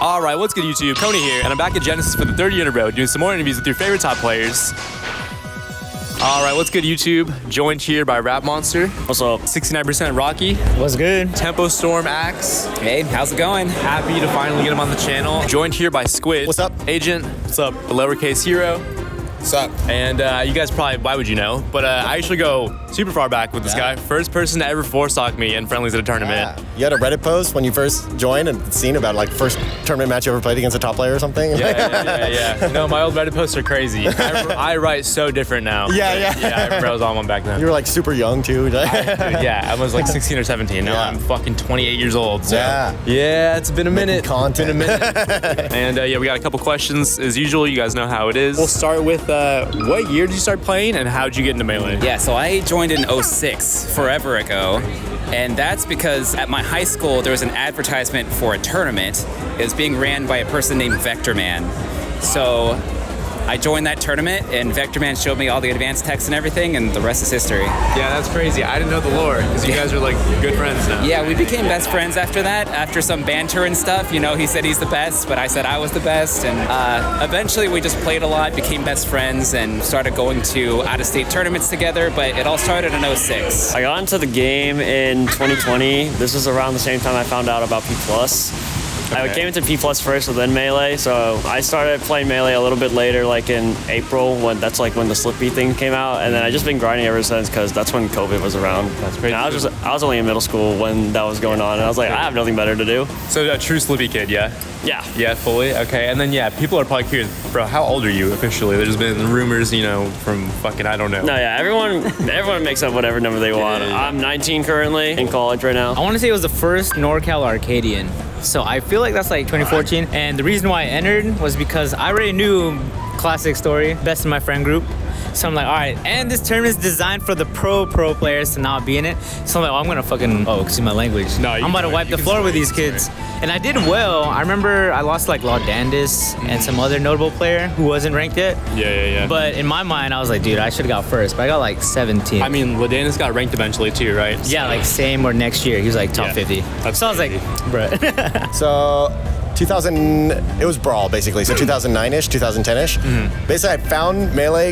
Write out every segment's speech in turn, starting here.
All right, what's good, YouTube? Kony here, and I'm back at Genesis for the third year in a row, doing some more interviews with your favorite top players. All right, what's good, YouTube? Joined here by Rap Monster. What's up? 69% Rocky. What's good? Tempo Storm Axe. Hey, how's it going? Happy to finally get him on the channel. Joined here by Squid. What's up? Agent. What's up? The lowercase hero. What's up? And you guys probably, why would you know? But I usually go super far back with this guy. First person to ever four-sock me in friendlies at a tournament. Yeah. You had a Reddit post when you first joined and seen about like first tournament match you ever played against a top player or something? Yeah. You know, my old Reddit posts are crazy. I write so different now. Yeah. I remember I was on one back then. You were like super young too. I was like 16 or 17. Now I'm fucking 28 years old. So. Yeah, it's been a minute. Content. It's been a minute. And we got a couple questions as usual. You guys know how it is. We'll start with what year did you start playing and how'd you get into Melee? Yeah, so I joined in 06, forever ago. And that's because at my high school, there was an advertisement for a tournament. It was being ran by a person named Vector Man. So I joined that tournament, and Vector Man showed me all the advanced text and everything, and the rest is history. Yeah, that's crazy. I didn't know the lore, because you guys are like good friends now. Yeah, we became best friends after that, after some banter and stuff. You know, he said he's the best, but I said I was the best. And eventually we just played a lot, became best friends, and started going to out-of-state tournaments together, but it all started in 06. I got into the game in 2020. This was around the same time I found out about P+. I came into P+ first and then Melee, so I started playing Melee a little bit later, like in April, when the Slippy thing came out, and then I just been grinding ever since because that's when COVID was around. That's crazy. I was only in middle school when that was going on, and I was like, I have nothing better to do. So a true Slippy kid, yeah? Yeah. Yeah, fully? Okay, and then people are probably curious, bro, how old are you officially? There's been rumors, from fucking, I don't know. No, yeah, everyone makes up whatever number they want. Yeah. I'm 19 currently, in college right now. I want to say it was the first NorCal Arcadian. So I feel like that's like 2014. And the reason why I entered was because I already knew Classic Story, best in my friend group. So I'm like, all right, and this tournament is designed for the pro players to not be in it. So I'm like, I'm gonna fucking, excuse my language. No, I'm about to wipe the floor with these kids. And I did well. I remember I lost like Laudandis and some other notable player who wasn't ranked yet. Yeah. But in my mind, I was like, dude, I should have got first. But I got like 17. I mean, Laudandis got ranked eventually too, right? Yeah, like same or next year. He was like top 50. So I was like, bruh. So 2000, it was Brawl basically, so 2009-ish, 2010-ish. Basically, I found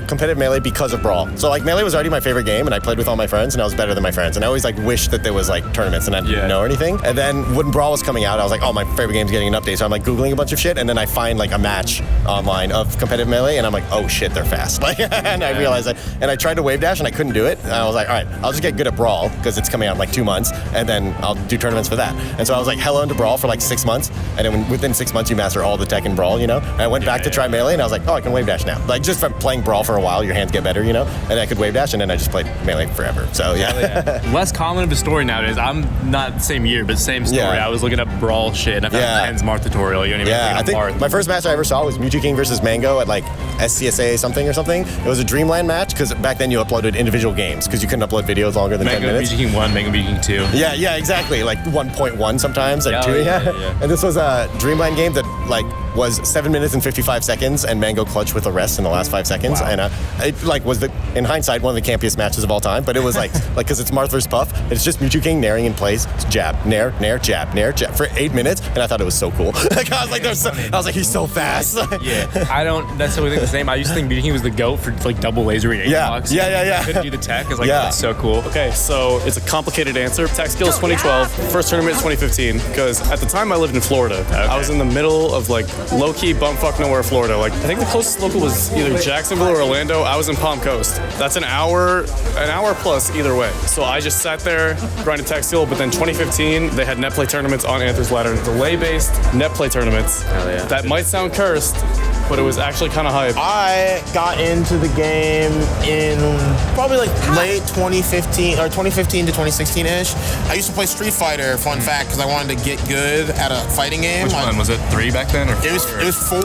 competitive Melee because of Brawl. So like Melee was already my favorite game, and I played with all my friends, and I was better than my friends. And I always like wished that there was like tournaments, and I didn't know anything. And then when Brawl was coming out, I was like, oh, my favorite game's getting an update. So I'm like Googling a bunch of shit, and then I find like a match online of competitive Melee, and I'm like, oh shit, they're fast. And I realized that, and I tried to wave dash, and I couldn't do it. And I was like, all right, I'll just get good at Brawl, because it's coming out in like 2 months, and then I'll do tournaments for that. And so I was like hella into Brawl for like 6 months, and then within 6 months you master all the tech in Brawl, And I went back to try Melee, and I was like, oh, I can wave dash now. Like just from playing Brawl for a while, your hands get better, And I could wave dash, and then I just played Melee forever. So yeah. Less common of a story nowadays. I'm not the same year, but same story. Yeah. I was looking up Brawl shit, and I found Ken's Marth tutorial. I think my first match I ever saw was Mewtwo King versus Mango at like SCSA something. It was a Dreamland match, because back then you uploaded individual games, because you couldn't upload videos longer than 10 minutes. Mango Mewtwo King 1, Mango Mewtwo King 2. Yeah, exactly. Like 1.1 sometimes, and 2. Yeah. And this was a Dreamland game that like was 7 minutes and 55 seconds, and Mango clutched with a rest in the last 5 seconds. Wow. And it like was in hindsight one of the campiest matches of all time. But it was like because it's Marth versus Puff, it's just Mewtwo King nairing in place, jab, nair, jab, nair, jab for 8 minutes, and I thought it was so cool. Like I was like, he's so fast. I don't necessarily think the same. I used to think Mewtwo King was the GOAT for like double lasering 8 blocks. Yeah. Couldn't do the tech. I was like, that's so cool. Okay, so it's a complicated answer. Tech skills 2012, first tournament 2015, because at the time I lived in Florida. I was in the middle of like low-key bumfuck nowhere Florida. Like I think the closest local was either Jacksonville or Orlando. I was in Palm Coast. That's an hour plus either way. So I just sat there, grinded tech skill, but then 2015, they had net play tournaments on Anthers Ladder. Delay-based net play tournaments. Hell yeah. That might sound cursed, but it was actually kind of hype. I got into the game in probably like late 2015 or 2015 to 2016-ish. I used to play Street Fighter, fun fact, because I wanted to get good at a fighting game. Which one? Was it 3 back then? Or it was 4,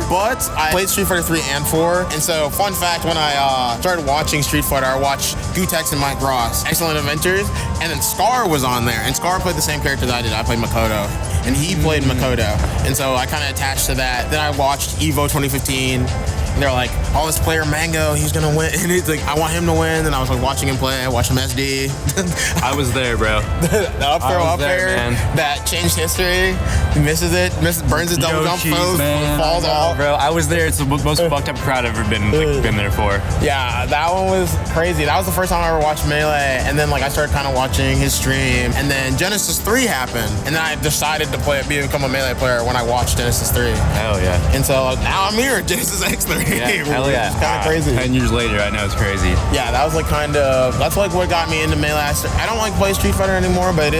but I played Street Fighter 3 and 4. And so, fun fact, when I started watching Street Fighter, I watched Gutex and Mike Ross, Excellent Inventors, and then Scar was on there. And Scar played the same character that I did. I played Makoto, and he played Makoto. And so I kind of attached to that. Then I watched Evo 2015, they're like, oh, this player Mango, he's gonna win. And he's like, I want him to win. And I was like watching him play. I watched him SD. I was there, bro. The up throw up there, air man. that changed history. He misses it, burns his double jump, falls off. Bro, I was there. It's the most fucked up crowd I've ever been there for. Yeah, that one was crazy. That was the first time I ever watched Melee, and then like I started kind of watching his stream, and then Genesis 3 happened, and then I decided to become a Melee player when I watched Genesis 3. Hell yeah. And so now I'm here at Genesis X3. Yeah, hell yeah. It's kind of crazy. 10 years later, I know it's crazy. Yeah, that was like that's like what got me into Melee. I don't like play Street Fighter anymore, but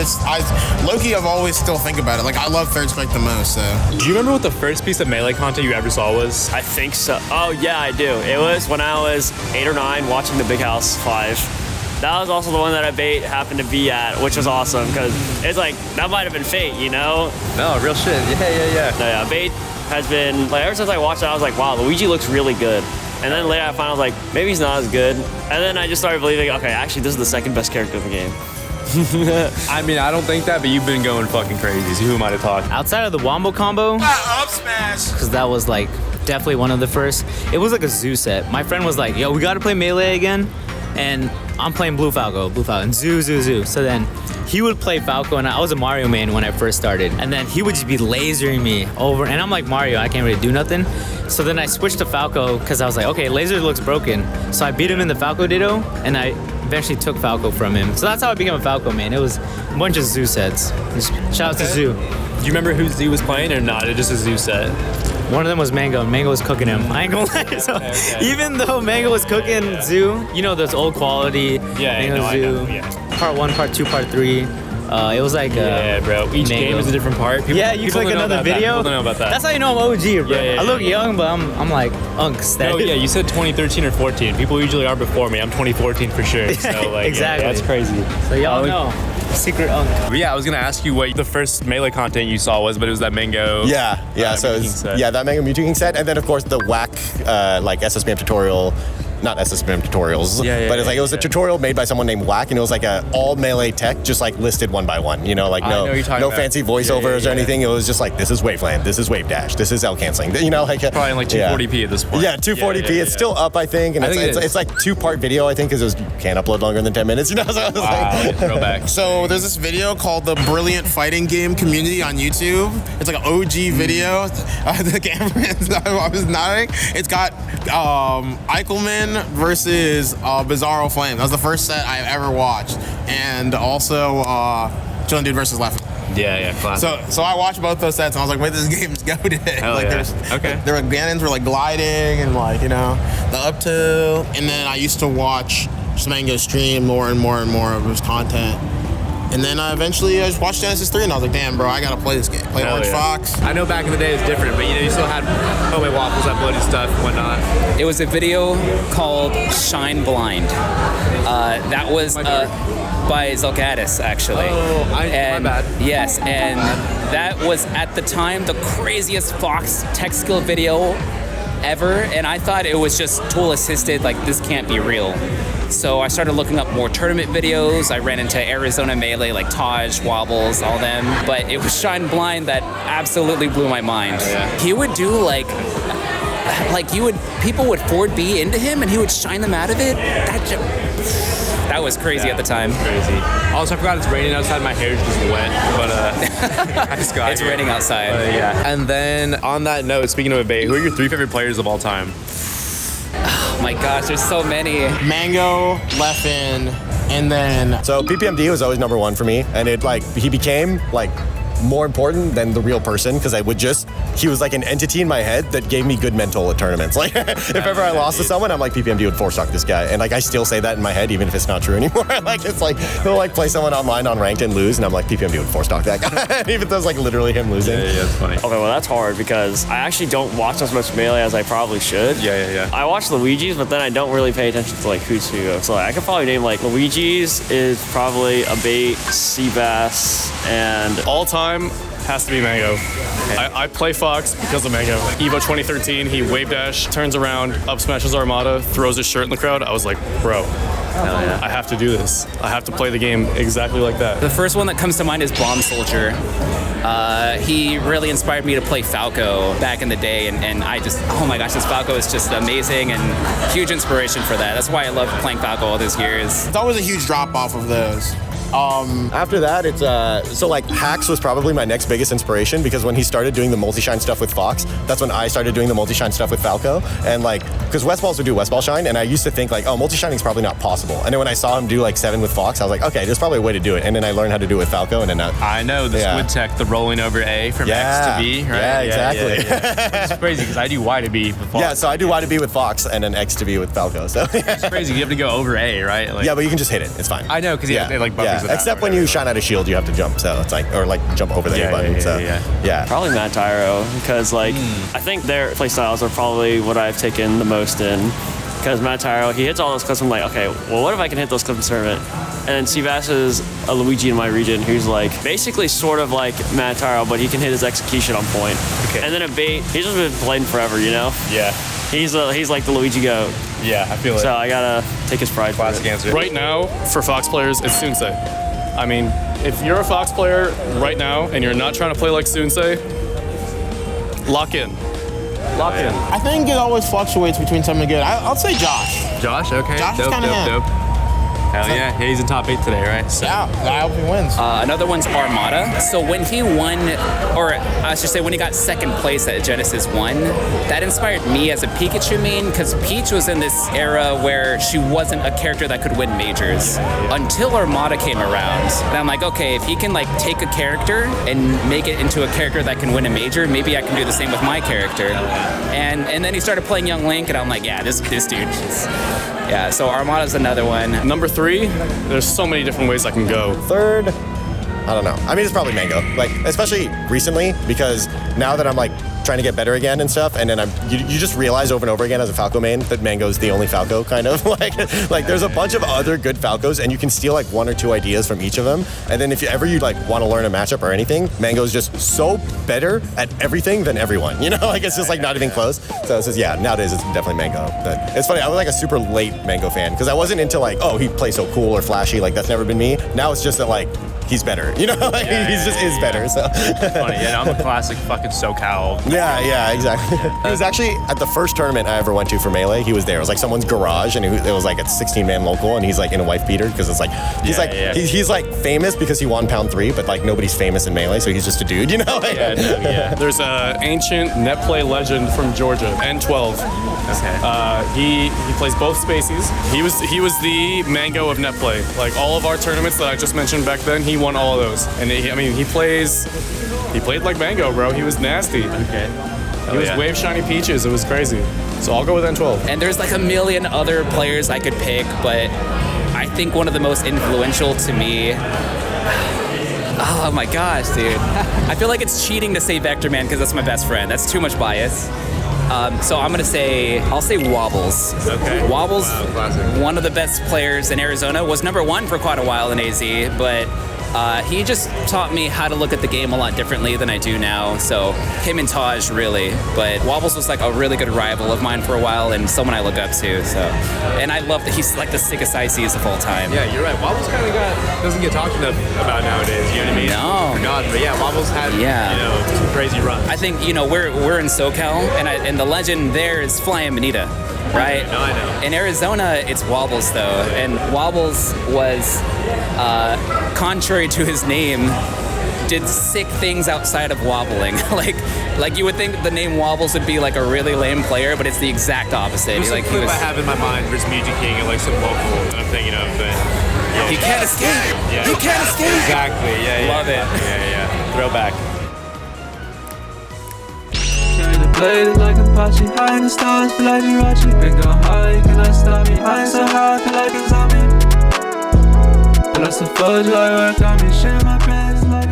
low-key I've always still think about it. Like I love Third Strike the most, so. Do you remember what the first piece of Melee content you ever saw was? I think so. Oh yeah, I do. It was when I was 8 or 9 watching the Big House 5. That was also the one that I happened to be at, which was awesome because it's like that might have been fate, you know? No, real shit. Yeah. No, yeah, Bait has been like ever since I watched it, I was like, wow, Luigi looks really good. And then later I found out like maybe he's not as good. And then I just started believing, okay, actually this is the second best character in the game. I mean, I don't think that, but you've been going fucking crazy. So who am I to talk? Outside of the Wombo combo, Up smash! because that was like definitely one of the first. It was like a zoo set. My friend was like, yo, we gotta play Melee again. And I'm playing Blue Falco, and zoo. So then he would play Falco, and I was a Mario main when I first started. And then he would just be lasering me over, and I'm like Mario, I can't really do nothing. So then I switched to Falco because I was like, okay, laser looks broken. So I beat him in the Falco Ditto, and I eventually took Falco from him. So that's how I became a Falco main. It was a bunch of zoo sets. Just shout out to Zoo. Do you remember who Z was playing or not? It just a Zoo set. One of them was Mango, and Mango was cooking him. I ain't gonna lie. So even though Mango was cooking Zoo, you know, those old quality Mango Zoo. Part 1, Part 2, Part 3. It was like yeah, bro. Each Mango. game is a different part. People, you click another video. People don't know about that. That's how you know I'm OG, bro. Yeah, I look young, but I'm like unks. Oh yeah, you said 2013 or 14. People usually are before me. I'm 2014 for sure. So like, exactly. Yeah, that's crazy. So y'all know. Secret unk. But yeah, I was gonna ask you what the first Melee content you saw was, but it was that Mango. Yeah. So it Mewtwo was, set. that Mango Mewtwo King set, and then of course the whack like SSBM tutorial. Not SSBM tutorials, but it's like it was a tutorial made by someone named Whack, and it was like all Melee tech, just like listed one by one. You know, like I know no what you're talking about. fancy voiceovers or anything. It was just like this is Waveland, this is Wave Dash, this is L canceling. You know, like Probably in like 240p at this point. Yeah, 240p. It's still up, I think, and I think it's like 2-part video, I think, because you can't upload longer than 10 minutes. You know, so I was like, throwback. So there's this video called the Brilliant Fighting Game Community on YouTube. It's like an OG video. The camera, I was nodding. It's got Eichelman versus Bizarro Flame. That was the first set I've ever watched, and also Chillin' Dude versus Left. Yeah, classic. So I watched both those sets, and I was like, wait, this game's goated. Like there were Gannons were like gliding and like, you know, the up to, and then I used to watch Mango stream more and more of his content. And then eventually I just watched Genesis 3 and I was like, damn, bro, I gotta play this game. Play Orange Fox. I know back in the day it was different, but you know, you still had homemade waffles, uploaded stuff and whatnot. It was a video called Shine Blind. That was by Zelgadis, actually. Oh, my bad. Yes, and that was at the time the craziest Fox tech skill video ever, and I thought it was just tool assisted, like this can't be real. So I started looking up more tournament videos. I ran into Arizona Melee, like Taj, Wobbles, all them. But it was Shine Blind that absolutely blew my mind. He would do people would forward B into him and he would shine them out of it. That was crazy at the time. Crazy. Also, I forgot it's raining outside. My hair's just wet, but I just got It's raining outside. Yeah. And then on that note, speaking of Bay, who are your 3 favorite players of all time? Oh my gosh, there's so many. Mango, Leffen, and then so PPMD was always number 1 for me, and he became like more important than the real person because he was like an entity in my head that gave me good mental at tournaments. Like if ever I lost to someone, I'm like, PPMD would 4-stock this guy, and like I still say that in my head even if it's not true anymore. Like it's like he'll like play someone online on ranked and lose, and I'm like, PPMD would 4-stock that guy, even though it's like literally him losing. Yeah, it's funny. Okay, well that's hard because I actually don't watch as much Melee as I probably should. Yeah. I watch Luigi's, but then I don't really pay attention to like who's who. So like, I could probably name like Luigi's is probably a Bait, Seabass, and All time, has to be Mango. I play Fox because of Mango. Evo 2013, he wave dash, turns around, up smashes Armada, throws his shirt in the crowd. I was like, bro, I have to do this. I have to play the game exactly like that. The first one that comes to mind is Bomb Soldier. He really inspired me to play Falco back in the day, and I just, oh my gosh, this Falco is just amazing and huge inspiration for that. That's why I love playing Falco all these years. It's always a huge drop off of those. After that, it's so like Hax was probably my next biggest inspiration because when he started doing the multi-shine stuff with Fox, that's when I started doing the multi-shine stuff with Falco. And like, because Westballs would do Westball shine, and I used to think like, oh, multi-shining is probably not possible. And then when I saw him do like 7 with Fox, I was like, okay, there's probably a way to do it. And then I learned how to do it with Falco, and then I know the Squid tech, the rolling over A from X to B, right? Yeah, exactly. It's crazy because I do Y to B with Fox. Yeah, so I do Y to B with Fox and then X to B with Falco. So it's crazy. You have to go over A, right? Like, yeah, but you can just hit it. It's fine. I know because it like buffers it out except when you shine out a shield, you have to jump. So it's like, or like jump over the A button. Yeah. Probably Matt Tyro, because like I think their playstyles are probably what I've taken the most in. Because Matt Tyro, he hits all those clips. I'm like, okay, well, what if I can hit those clips in tournament? And then Seabass is a Luigi in my region who's like basically sort of like Matt Tyro, but he can hit his execution on point. Okay. And then a bait, he's just been playing forever, you know? Yeah. He's like the Luigi GOAT. Yeah, I feel it. So I gotta take his pride for it. Answer. Right now, for Fox players, it's Sunsei. I mean, if you're a Fox player right now and you're not trying to play like Sunsei, lock in. Lock in. I think it always fluctuates between something good. I'll say Josh. Josh, okay. Josh is kinda him. Dope. Hell yeah. He's in top 8 today, right? So. Yeah, I hope he wins. Another one's Armada. So when he won, or I should say when he got second place at Genesis 1, that inspired me as a Pikachu main, because Peach was in this era where she wasn't a character that could win majors until Armada came around. And I'm like, okay, if he can like take a character and make it into a character that can win a major, maybe I can do the same with my character. And then he started playing Young Link, and I'm like, yeah, this dude. Yeah, so Armada's another one. Number 3, there's so many different ways I can go. Third, I don't know. I mean, it's probably Mango. Like, especially recently, because now that I'm like trying to get better again and stuff, and then you just realize over and over again as a Falco main that Mango's the only Falco, kind of. like there's a bunch of other good Falcos, and you can steal like 1 or 2 ideas from each of them. And then if you ever like want to learn a matchup or anything, Mango's just so better at everything than everyone. You know, like it's just like not even close. So it's just, yeah, nowadays it's definitely Mango. But it's funny, I was like a super late Mango fan because I wasn't into like, oh, he plays so cool or flashy. Like that's never been me. Now it's just that like he's better. You know, like he just is better. So funny. Yeah, I'm a classic fucking SoCal. Yeah, exactly. He was actually at the first tournament I ever went to for Melee. He was there. It was like someone's garage, and it was like a 16-man local, and he's like in a wife beater because it's like he's like famous because he won Pound 3, but like nobody's famous in Melee, so he's just a dude, you know? There's an ancient net play legend from Georgia, N12. Okay. He plays both spaces. He was the Mango of net play. Like all of our tournaments that I just mentioned back then, he won all of those. And he played like Mango, bro. He was nasty. Okay. He was wave shiny peaches. It was crazy. So I'll go with N12. And there's like a million other players I could pick, but I think one of the most influential to me. Oh my gosh, dude. I feel like it's cheating to say Vector Man because that's my best friend. That's too much bias. So I'll say Wobbles. Okay. Wobbles, classic. One of the best players in Arizona, was number 1 for quite a while in AZ, but he just taught me how to look at the game a lot differently than I do now. So him and Taj, really. But Wobbles was like a really good rival of mine for a while and someone I look up to. So, and I love that he's like the sickest ICs of all time. Yeah, you're right. Wobbles kind of doesn't get talked enough about nowadays. You know what I mean? No. Forgotten, but yeah, Wobbles had some crazy runs. I think we're in SoCal, and the legend there is Flying Bonita. Right? No, I know. In Arizona, it's Wobbles, though. And Wobbles was, contrary to his name, did sick things outside of wobbling. like you would think the name Wobbles would be like a really lame player, but it's the exact opposite. There's a clip I have in my mind versus Music King and like some local that I'm thinking of, but... Yeah. He can't escape! Yeah. He can't escape! Exactly, yeah. Love it. Yeah. Throwback. Blade like Apache, high in the stars, feel like Jirachi. Been going high, cannot stop me. I ain't so high, feel like a zombie. But I still fudge like work on me. Share my pants like